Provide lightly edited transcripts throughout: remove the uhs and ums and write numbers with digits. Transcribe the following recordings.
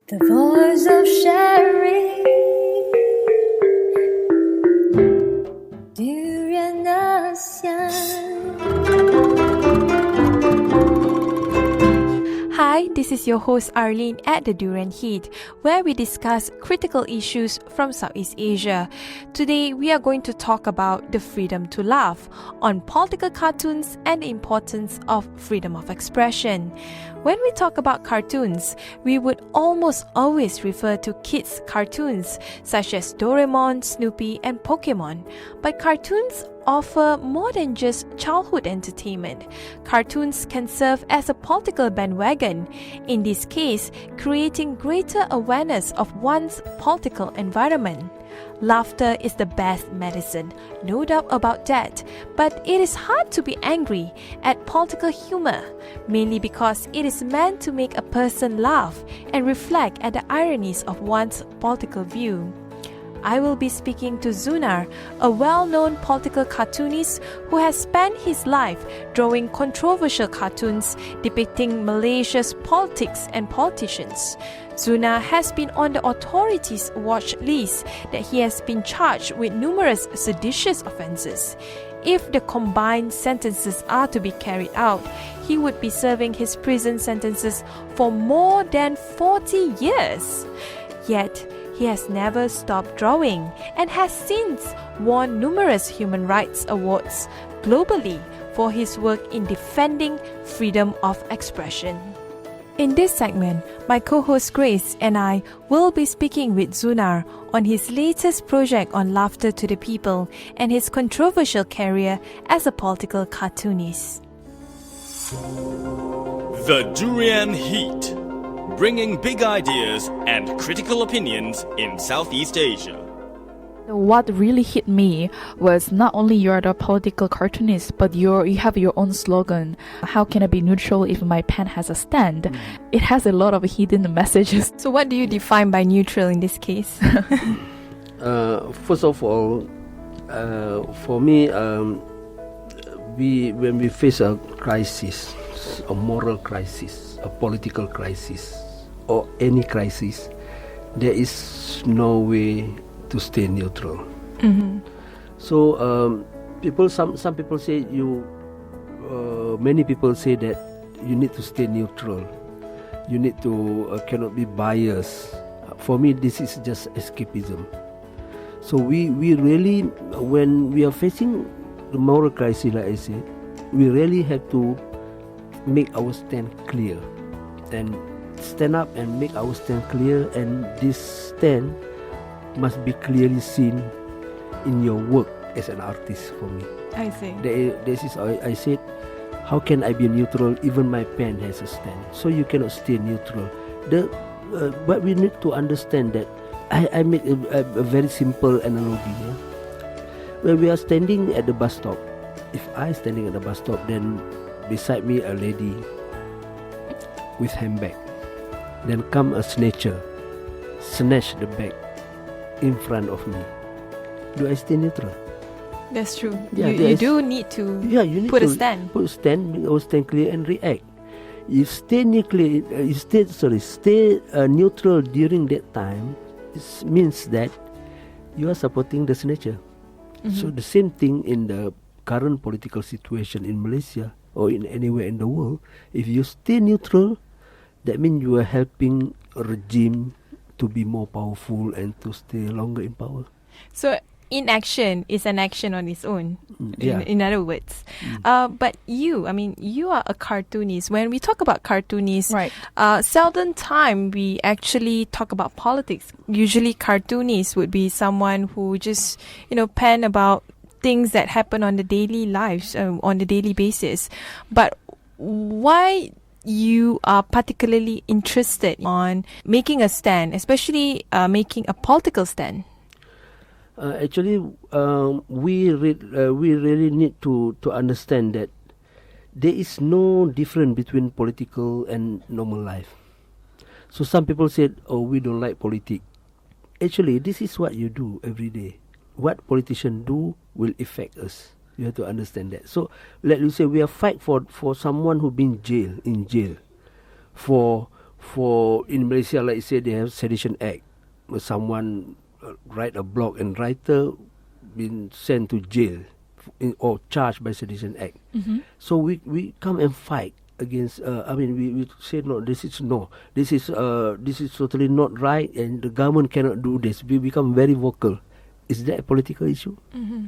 The voice of Sherry, Durian Hi, this is your host Arlene at the Durian Heat, where we discuss critical issues from Southeast Asia. Today, we are going to talk about the freedom to laugh, on political cartoons and the importance of freedom of expression. When we talk about cartoons, we would almost always refer to kids' cartoons, such as Doraemon, Snoopy, and Pokemon. But cartoons offer more than just childhood entertainment. Cartoons can serve as a political bandwagon, in this case, creating greater awareness of one's political environment. Laughter is the best medicine, no doubt about that, but it is hard to be angry at political humor, mainly because it is meant to make a person laugh and reflect at the ironies of one's political view. I will be speaking to Zunar, a well-known political cartoonist who has spent his life drawing controversial cartoons depicting Malaysia's politics and politicians. Zunar has been on the authorities' watch list that he has been charged with numerous seditious offences. If the combined sentences are to be carried out, he would be serving his prison sentences for more than 40 years. Yet, he has never stopped drawing and has since won numerous human rights awards globally for his work in defending freedom of expression. In this segment, my co-host Grace and I will be speaking with Zunar on his latest project on laughter to the people and his controversial career as a political cartoonist. The Durian Heat, bringing big ideas and critical opinions in Southeast Asia. What really hit me was not only you're the political cartoonist, but you have your own slogan. How can I be neutral if my pen has a stand? It has a lot of hidden messages. So what do you define by neutral in this case? First of all, for me, when we face a crisis, a moral crisis, a political crisis, or any crisis, there is no way to stay neutral. Mm-hmm. So some people say many people say that you need to stay neutral. You need to cannot be biased. For me, this is just escapism. So we really, when we are facing the moral crisis, like I said, we really have to make our stand clear and stand up and make our stand clear, and this stand must be clearly seen in your work as an artist. For me, I see. This is I said, how can I be neutral? Even my pen has a stand, so you cannot stay neutral. But we need to understand that I make a very simple analogy. When we are standing at the bus stop, if I standing at the bus stop, then beside me a lady with handbag, then come a snatcher, snatch the bag in front of me. Do I stay neutral? That's true. Yeah, you do need to you need put to a stand. Put a stand, make our stand clear and react. You stay neutral. Stay neutral during that time. It means that you are supporting the snatcher. Mm-hmm. So the same thing in the current political situation in Malaysia or in anywhere in the world. If you stay neutral, that means you are helping a regime to be more powerful and to stay longer in power. So inaction is an action on its own, Yeah. in other words. But you are a cartoonist. When we talk about cartoonists, Right. Seldom time we actually talk about politics. Usually cartoonists would be someone who just, pen about things that happen on the daily lives, on the daily basis. But why you are particularly interested on making a stand, especially making a political stand? Actually, we really need to understand that there is no difference between political and normal life. So some people said, "Oh, we don't like politics." Actually, this is what you do every day. What politicians do will affect us. You have to understand that. So, let us say we are fight for someone who been in jail for for in Malaysia, like you say, they have Sedition Act. Where someone write a blog and writer been sent to jail or charged by Sedition Act. So we come and fight against. We say no. This is totally not right, and the government cannot do this. We become very vocal. Is that a political issue?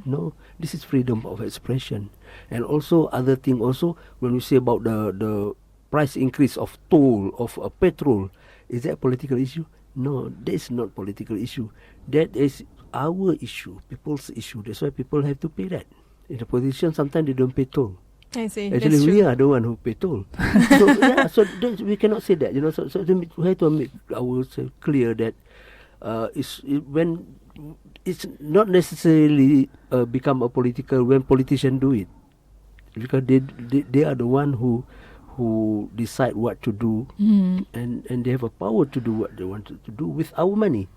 No, this is freedom of expression. And also other thing also, when we say about the price increase of toll, of petrol, is that a political issue? No, that is not political issue. That is our issue, people's issue. That's why people have to pay that. In the politicians, sometimes they don't pay toll. I see. Actually, we are the one who pay toll. So we cannot say that. So we have to make ourselves clear that when it's not necessarily become a political when politicians do it, because they are the one who decide what to do, and they have a power to do what they want to do with our money.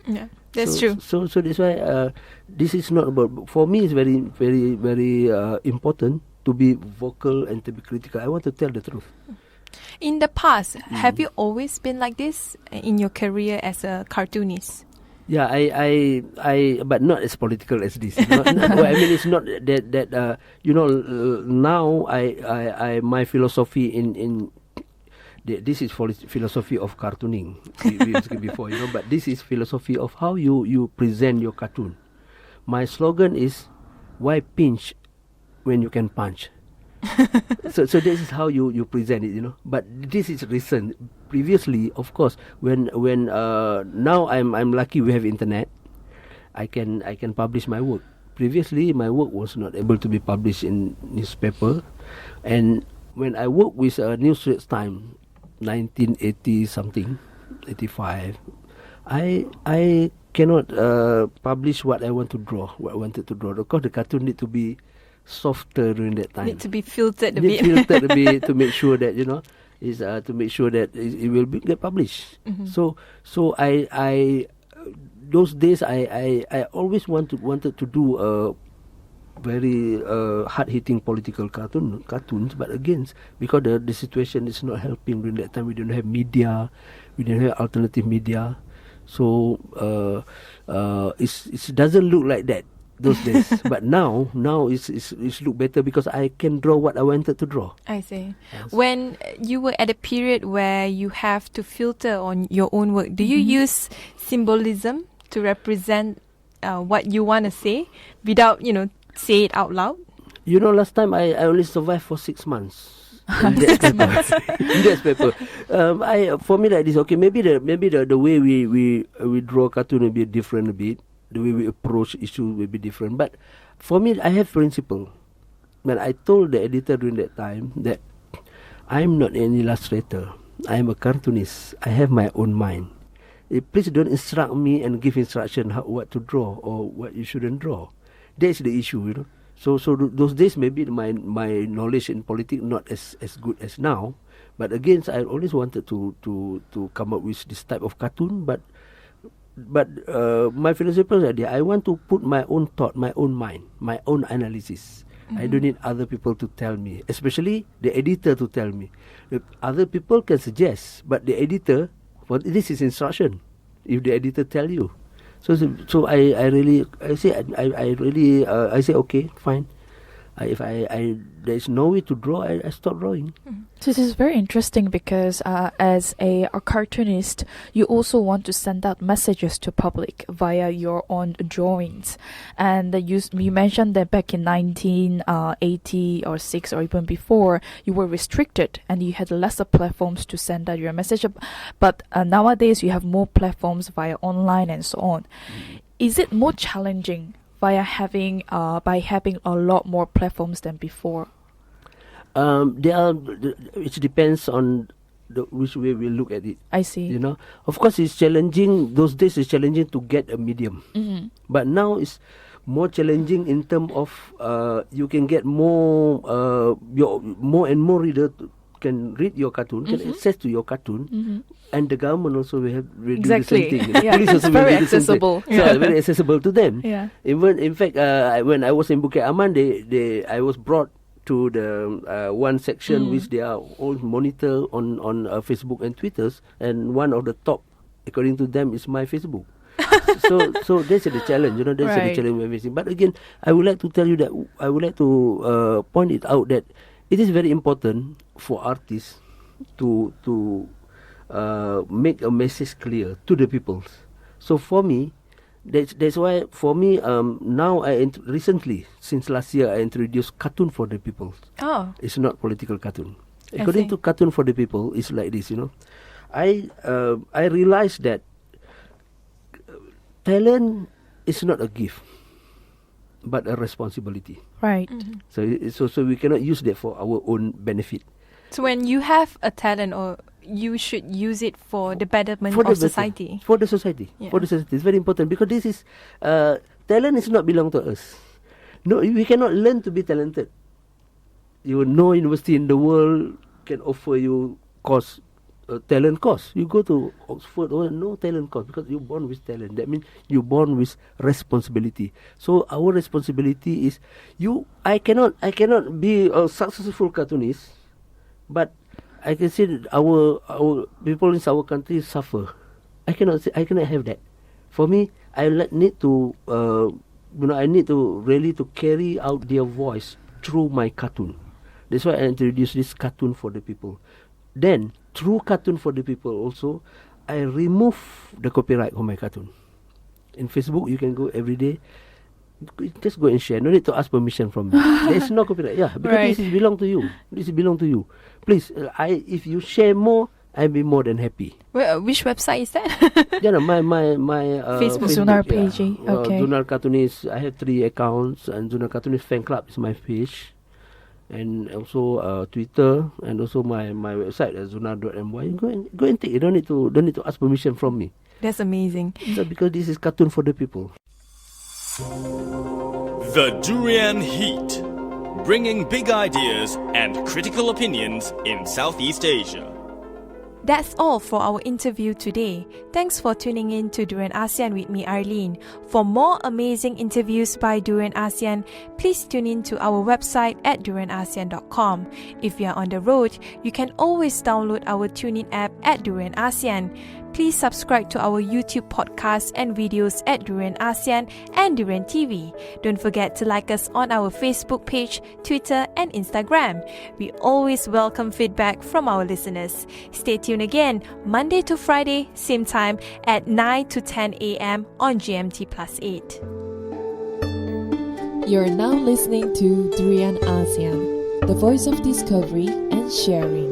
Yeah, that's true. So that's why this is not about. For me, it's very, very, very important to be vocal and to be critical. I want to tell the truth. In the past, have you always been like this in your career as a cartoonist? Yeah, I but not as political as this. Well, I mean, it's not that now I my philosophy in this is philosophy of cartooning. We said before, but this is philosophy of how you present your cartoon. My slogan is, why pinch when you can punch? so this is how you present it, But this is recent. Previously, of course, when now I'm lucky we have internet. I can publish my work. Previously, my work was not able to be published in newspaper, and when I worked with New Straits Times, 1980 something, 85, I cannot publish what I want to draw. What I wanted to draw. Of course, the cartoon need to be softer during that time. Need to be filtered a bit. Filtered a bit to make sure that is to make sure that it will get published. So I those days I always wanted to do a very hard hitting political cartoons, but again, because the situation is not helping during that time, we don't have media, we don't have alternative media, so it doesn't look like that those days. But now it's look better because I can draw what I wanted to draw. I see. Yes. When you were at a period where you have to filter on your own work, do you use symbolism to represent what you want to say without say it out loud? Last time I only survived for 6 months. In that paper. For me like this. Okay, maybe the way we draw cartoon will be different a bit. The way we approach issues will be different. But for me, I have principle. When I told the editor during that time that I'm not an illustrator, I am a cartoonist. I have my own mind. Please don't instruct me and give instruction what to draw or what you shouldn't draw. That's the issue, So those days maybe my knowledge in politics not as good as now. But again, I always wanted to come up with this type of cartoon. But my philosophical idea, I want to put my own thought, my own mind, my own analysis. I don't need other people to tell me, especially the editor to tell me. Other people can suggest, but the editor, this is instruction. If the editor tell you, so I say okay, fine. If there is no way to draw, I stop drawing. This is very interesting because as a cartoonist, you also want to send out messages to public via your own drawings. And you mentioned that back in 1980 or 6 or even before, you were restricted and you had lesser platforms to send out your message. But nowadays, you have more platforms via online and so on. Is it more challenging by having a lot more platforms than before? It depends on which way we look at it. I see. Of course, it's challenging. Those days it's challenging to get a medium, but now it's more challenging in terms of you can get more and more reader can read your cartoon, can access to your cartoon, and the government also will do the same thing. Police also it's very accessible. So very accessible to them. Yeah. Even in fact, when I was in Bukit Aman, I was brought to the one section which they are all monitor on Facebook and Twitters, and one of the top, according to them, is my Facebook. so that's the challenge, that's the Right. challenge we're facing. But again, I would like to tell you that I would like to point it out that it is very important for artists to make a message clear to the people. So for me, that's why for me now recently, since last year, I introduced cartoon for the people. Oh, It's not political cartoon. I According see. to cartoon for the people, it's like this. I realized that talent is not a gift, but a responsibility. Right. So we cannot use that for our own benefit. so when you have a talent, or you should use it for the betterment For the of better- society. For the society. Yeah. For the society. It's very important because this is talent is not belong to us. No, we cannot learn to be talented. No university in the world can offer you talent course. You go to Oxford, no talent course, because you're born with talent. That means you're born with responsibility. So our responsibility is I cannot be a successful cartoonist, but I can say that our people in our country suffer. I cannot have that. For me, need to I need to really to carry out their voice through my cartoon. That's why I introduced this cartoon for the people. Then through cartoon for the people also, I remove the copyright on my cartoon. In Facebook, you can go every day. Just go and share. No need to ask permission from me. There's no copyright. Yeah, because Right. this belong to you. This belong to you. Please, if you share more, I'll be more than happy. Which website is that? Yeah, my Facebook. Zunar page, okay. Zunar Cartoonist. I have 3 accounts, and Zunar Cartoonist fan club is my page, and also Twitter, and also my website zunar.my. Go and take. You don't need to ask permission from me. That's amazing. So because this is cartoon for the people. The Durian Heat, bringing big ideas and critical opinions in Southeast Asia. That's all for our interview today. Thanks for tuning in to Durian ASEAN with me, Arlene. For more amazing interviews by Durian ASEAN, please tune in to our website at durianasean.com. If you are on the road, you can always download our TuneIn app at Durian ASEAN. Please subscribe to our YouTube podcasts and videos at Durian ASEAN and Durian TV. Don't forget to like us on our Facebook page, Twitter, and Instagram. We always welcome feedback from our listeners. Stay tuned again, Monday to Friday, same time at 9 to 10 a.m. on GMT Plus 8. You're now listening to Durian ASEAN, the voice of discovery and sharing.